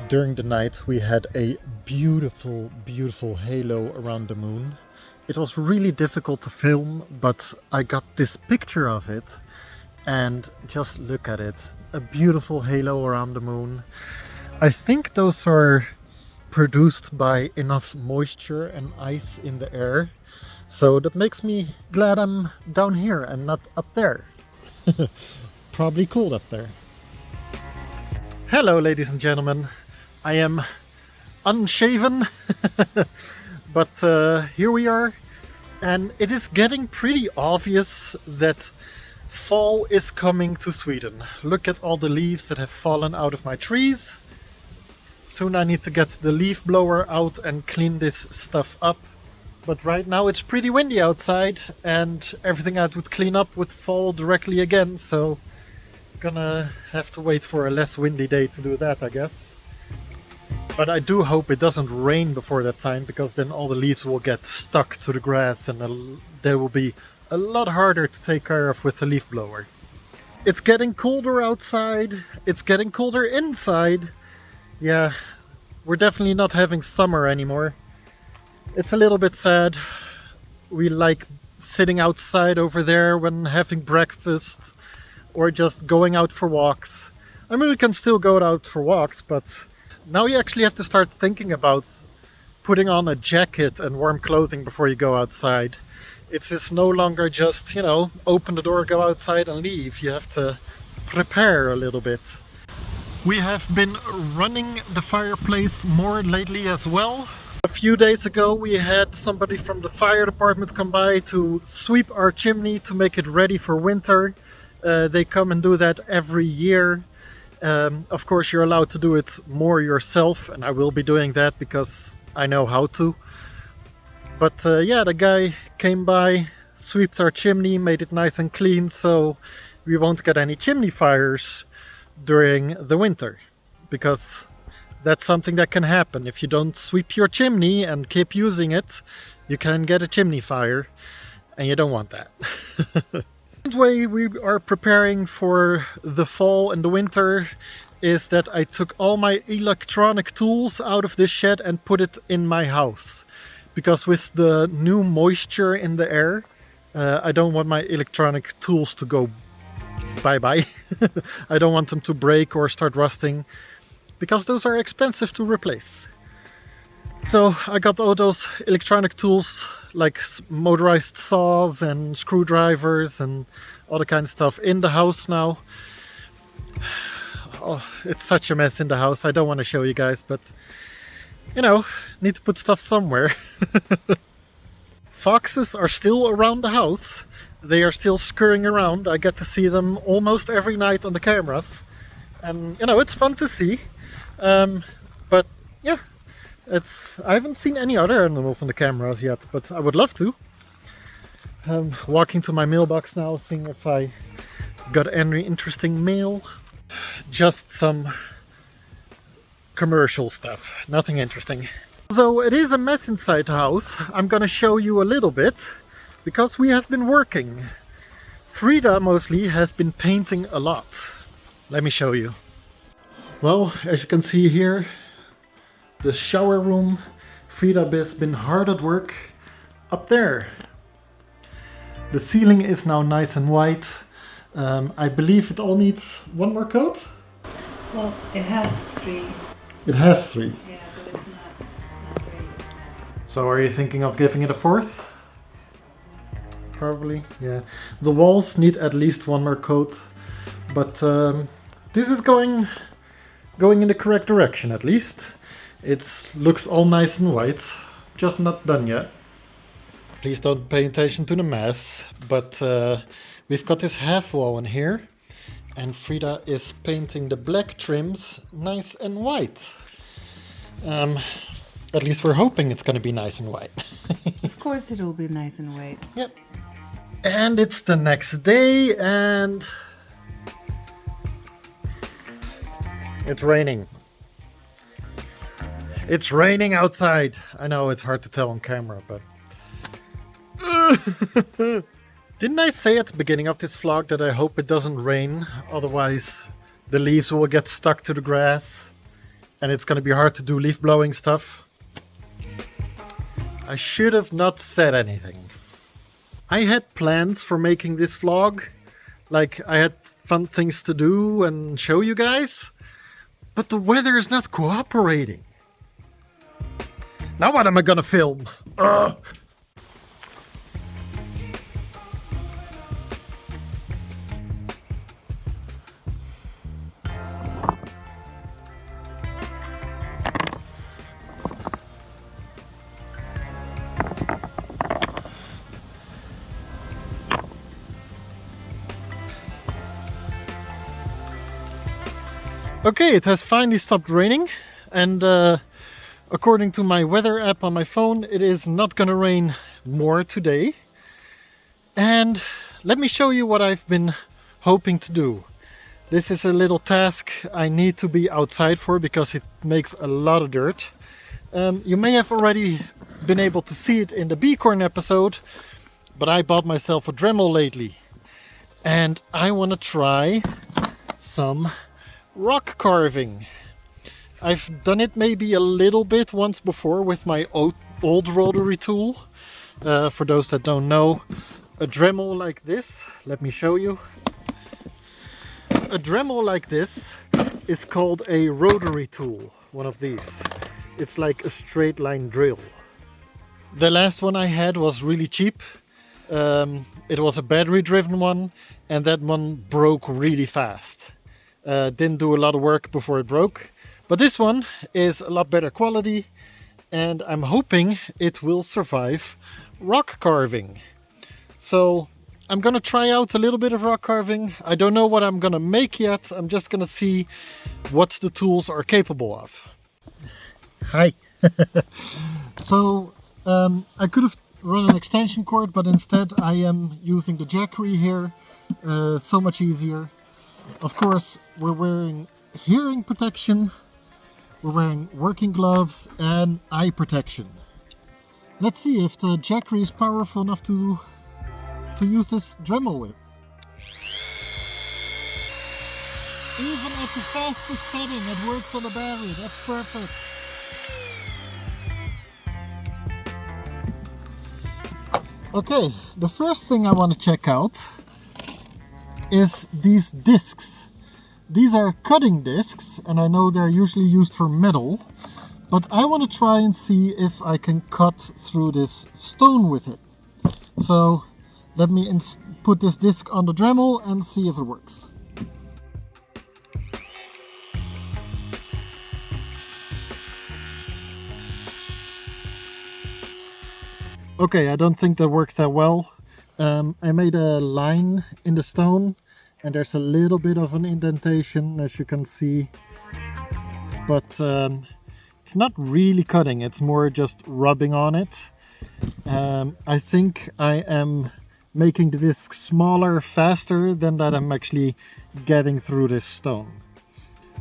During the night we had a beautiful, beautiful halo around the moon. It was really difficult to film, but I got this picture of it and just look at it. A beautiful halo around the moon. I think those are produced by enough moisture and ice in the air. So that makes me glad I'm down here and not up there. Probably cold up there. Hello ladies and gentlemen. I am unshaven, but here we are, and it is getting pretty obvious that fall is coming to Sweden. Look at all the leaves that have fallen out of my trees. Soon I need to get the leaf blower out and clean this stuff up. But right now it's pretty windy outside, and everything I would clean up would fall directly again, so gonna have to wait for a less windy day to do that, I guess. But I do hope it doesn't rain before that time, because then all the leaves will get stuck to the grass and they will be a lot harder to take care of with the leaf blower. It's getting colder outside, it's getting colder inside. Yeah, we're definitely not having summer anymore. It's a little bit sad. We like sitting outside over there when having breakfast or just going out for walks. I mean, we can still go out for walks, but now you actually have to start thinking about putting on a jacket and warm clothing before you go outside. It's just no longer just, you know, open the door, go outside and leave. You have to prepare a little bit. We have been running the fireplace more lately as well. A few days ago we had somebody from the fire department come by to sweep our chimney to make it ready for winter. They come and do that every year. Of course you're allowed to do it more yourself, and I will be doing that because I know how to. But yeah, the guy came by, swept our chimney, made it nice and clean, so we won't get any chimney fires during the winter, because that's something that can happen. If you don't sweep your chimney and keep using it, you can get a chimney fire, and you don't want that. The way we are preparing for the fall and the winter is that I took all my electronic tools out of this shed and put it in my house, because with the new moisture in the air, I don't want my electronic tools to go bye-bye. I don't want them to break or start rusting, because those are expensive to replace. So I got all those electronic tools like motorized saws and screwdrivers and all the kind of stuff in the house now. Oh, it's such a mess in the house. I don't want to show you guys, but you know, need to put stuff somewhere. Foxes are still around the house. They are still scurrying around. I get to see them almost every night on the cameras, and you know, it's fun to see. But yeah, I haven't seen any other animals on the cameras yet, but I would love to. I'm walking to my mailbox now, seeing if I got any interesting mail. Just some commercial stuff, nothing interesting. Though it is a mess inside the house, I'm gonna show you a little bit, because we have been working. Frida mostly has been painting a lot. Let me show you. Well, as you can see here, the shower room, Frida has been hard at work up there. The ceiling is now nice and white. I believe it all needs one more coat? Well, it has 3. It has 3. Yeah, but it's not great. So are you thinking of giving it a 4th? Probably, yeah. The walls need at least one more coat, but this is going in the correct direction at least. It looks all nice and white, just not done yet. Please don't pay attention to the mess, but we've got this half wall in here, and Frida is painting the black trims nice and white. At least we're hoping it's gonna be nice and white. Of course it'll be nice and white. Yep. And it's the next day, and it's raining. It's raining outside. I know it's hard to tell on camera, but didn't I say at the beginning of this vlog that I hope it doesn't rain, otherwise the leaves will get stuck to the grass? and it's gonna be hard to do leaf blowing stuff. I should have not said anything. I had plans for making this vlog, like I had fun things to do and show you guys, but the weather is not cooperating. Now what am I gonna film? Ugh. Okay, it has finally stopped raining, and according to my weather app on my phone, it is not gonna rain more today. And let me show you what I've been hoping to do. This is a little task I need to be outside for because it makes a lot of dirt. You may have already been able to see it in the bee corn episode, but I bought myself a Dremel lately. And I want to try some rock carving. I've done it maybe a little bit once before with my old rotary tool. For those that don't know, a Dremel like this, let me show you. A Dremel like this is called a rotary tool, one of these. It's like a straight line drill. The last one I had was really cheap. It was a battery driven one, and that one broke really fast. Didn't do a lot of work before it broke, but this one is a lot better quality, and I'm hoping it will survive rock carving. So I'm gonna try out a little bit of rock carving. I don't know what I'm gonna make yet. I'm just gonna see what the tools are capable of. Hi. So I could have run an extension cord, but instead I am using the Jackery here. So much easier. Of course, we're wearing hearing protection, we're wearing working gloves and eye protection. Let's see if the Jackery is powerful enough to use this Dremel with. Even at the fastest setting, it works on the battery. That's perfect. Okay, the first thing I want to check out is these discs. These are cutting discs, and I know they're usually used for metal, but I want to try and see if I can cut through this stone with it. So let me put this disc on the Dremel and see if it works. Okay, I don't think that worked that well. I made a line in the stone and there's a little bit of an indentation, as you can see, but it's not really cutting, it's more just rubbing on it. I think I am making the disc smaller faster than that I'm actually getting through this stone.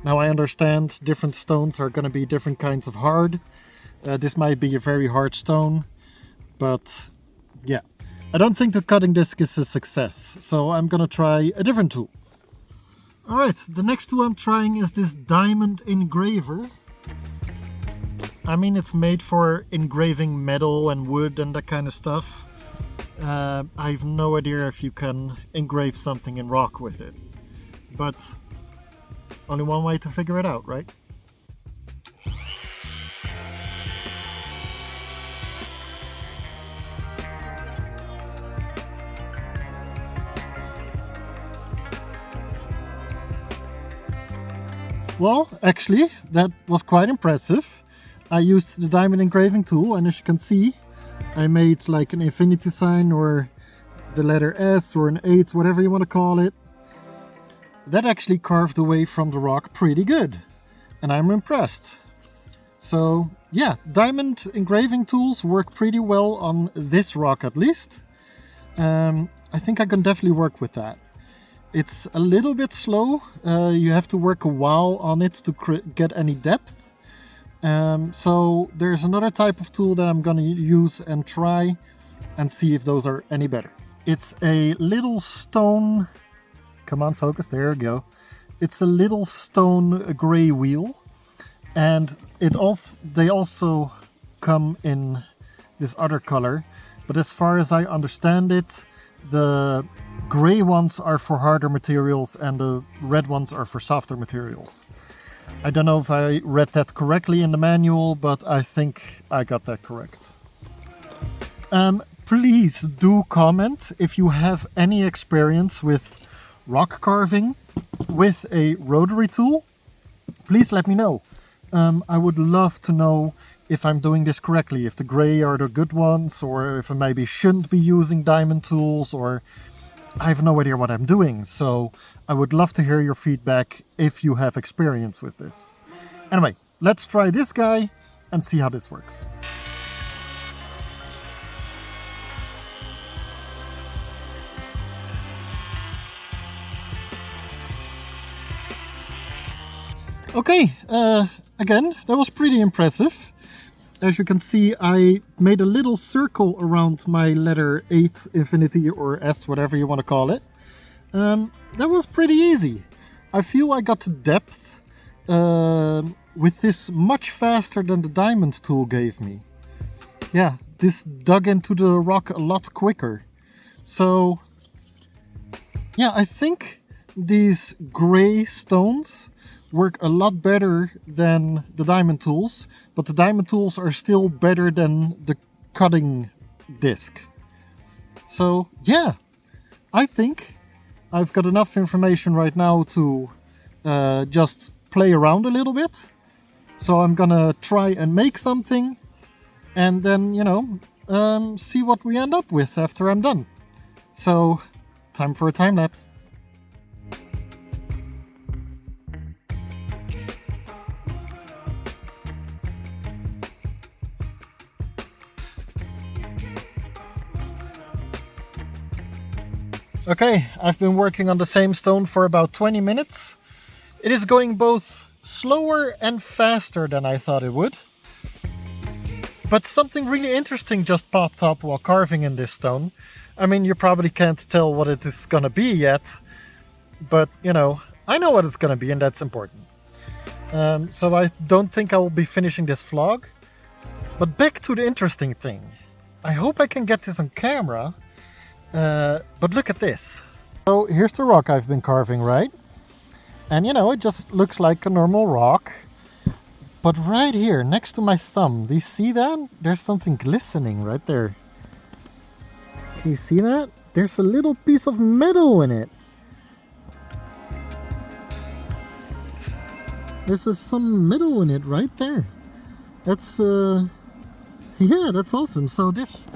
Now I understand different stones are going to be different kinds of hard. This might be a very hard stone, but yeah. I don't think the cutting disc is a success, so I'm gonna try a different tool. Alright, the next tool I'm trying is this diamond engraver. I mean, it's made for engraving metal and wood and that kind of stuff. I have no idea if you can engrave something in rock with it, but only one way to figure it out, right? Well, actually, that was quite impressive. I used the diamond engraving tool, and as you can see, I made like an infinity sign or the letter S or an 8, whatever you want to call it. That actually carved away from the rock pretty good, and I'm impressed. So yeah, diamond engraving tools work pretty well on this rock at least. I think I can definitely work with that. It's a little bit slow. You have to work a while on it to get any depth. So there's another type of tool that I'm going to use and try and see if those are any better. It's a little stone. Come on, focus. There we go. It's a little stone gray wheel. and they also come in this other color, but as far as I understand it, the gray ones are for harder materials and the red ones are for softer materials. I don't know if I read that correctly in the manual, but I think I got that correct. Please do comment if you have any experience with rock carving with a rotary tool. Please let me know. I would love to know if I'm doing this correctly, if the gray are the good ones, or if I maybe shouldn't be using diamond tools, or I have no idea what I'm doing. So I would love to hear your feedback if you have experience with this. Anyway, let's try this guy and see how this works. Okay, again, that was pretty impressive. As you can see, I made a little circle around my letter 8 infinity, or S, whatever you want to call it. That was pretty easy. I feel I got to depth with this much faster than the diamond tool gave me. Yeah, this dug into the rock a lot quicker. So, yeah, I think these gray stones work a lot better than the diamond tools, but the diamond tools are still better than the cutting disc. So yeah, I think I've got enough information right now to just play around a little bit. So I'm gonna try and make something and then, you know, see what we end up with after I'm done. So time for a time lapse. Okay, I've been working on the same stone for about 20 minutes. It is going both slower and faster than I thought it would. But something really interesting just popped up while carving in this stone. I mean, you probably can't tell what it is gonna be yet, but you know, I know what it's gonna be, and that's important. So I don't think I will be finishing this vlog. But back to the interesting thing. I hope I can get this on camera. But look at this. So here's the rock I've been carving, right? And you know, it just looks like a normal rock. But right here, next to my thumb, do you see that? There's something glistening right there. Can you see that? There's a little piece of metal in it. There's some metal in it right there. That's, yeah, that's awesome. So this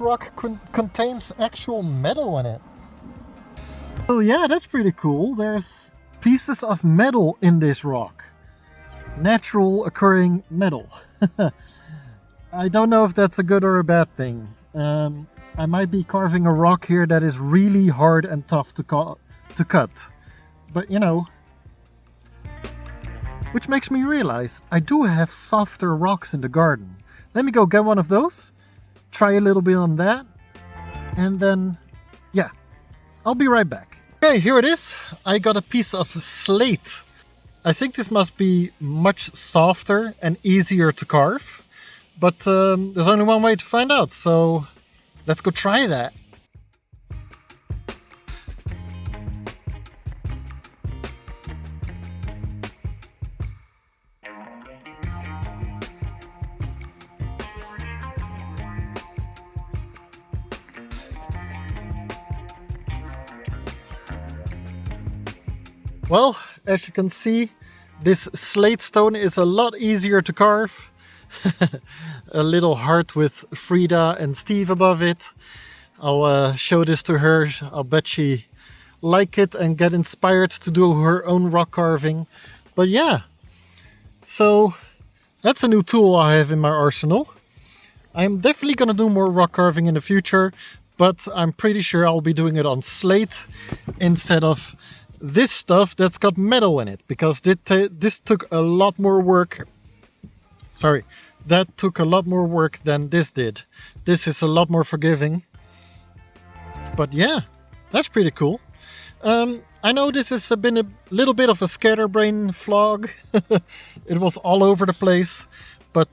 rock contains actual metal in it. Oh yeah, that's pretty cool. There's pieces of metal in this rock. Natural occurring metal. I don't know if that's a good or a bad thing. I might be carving a rock here that is really hard and tough to cut. But you know, which makes me realize I do have softer rocks in the garden. Let me go get one of those. Try a little bit on that, and then yeah, I'll be right back. Okay, here it is. I got a piece of slate. I think this must be much softer and easier to carve, but there's only one way to find out, so let's go try that. Well, as you can see, this slate stone is a lot easier to carve. A little heart with Frida and Steve above it. I'll show this to her. I'll bet she like it and get inspired to do her own rock carving. But yeah, so that's a new tool I have in my arsenal. I'm definitely gonna do more rock carving in the future, but I'm pretty sure I'll be doing it on slate instead of this stuff that's got metal in it, because this took a lot more work. Sorry, that took a lot more work than this did. This is a lot more forgiving. But yeah, that's pretty cool. I I know this has been a little bit of a scatterbrain vlog. It was all over the place, but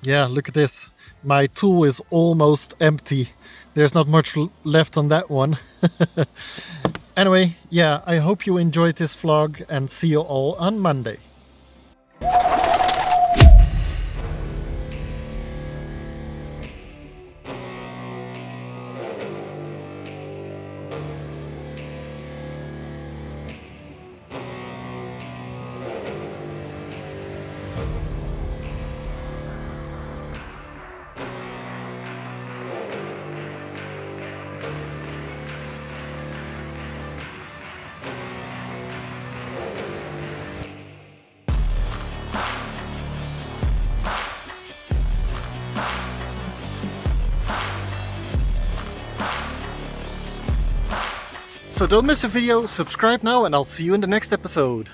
yeah, look at this. My tool is almost empty. There's not much left on that one. Anyway, yeah, I hope you enjoyed this vlog and see you all on Monday. So don't miss a video, subscribe now, and I'll see you in the next episode.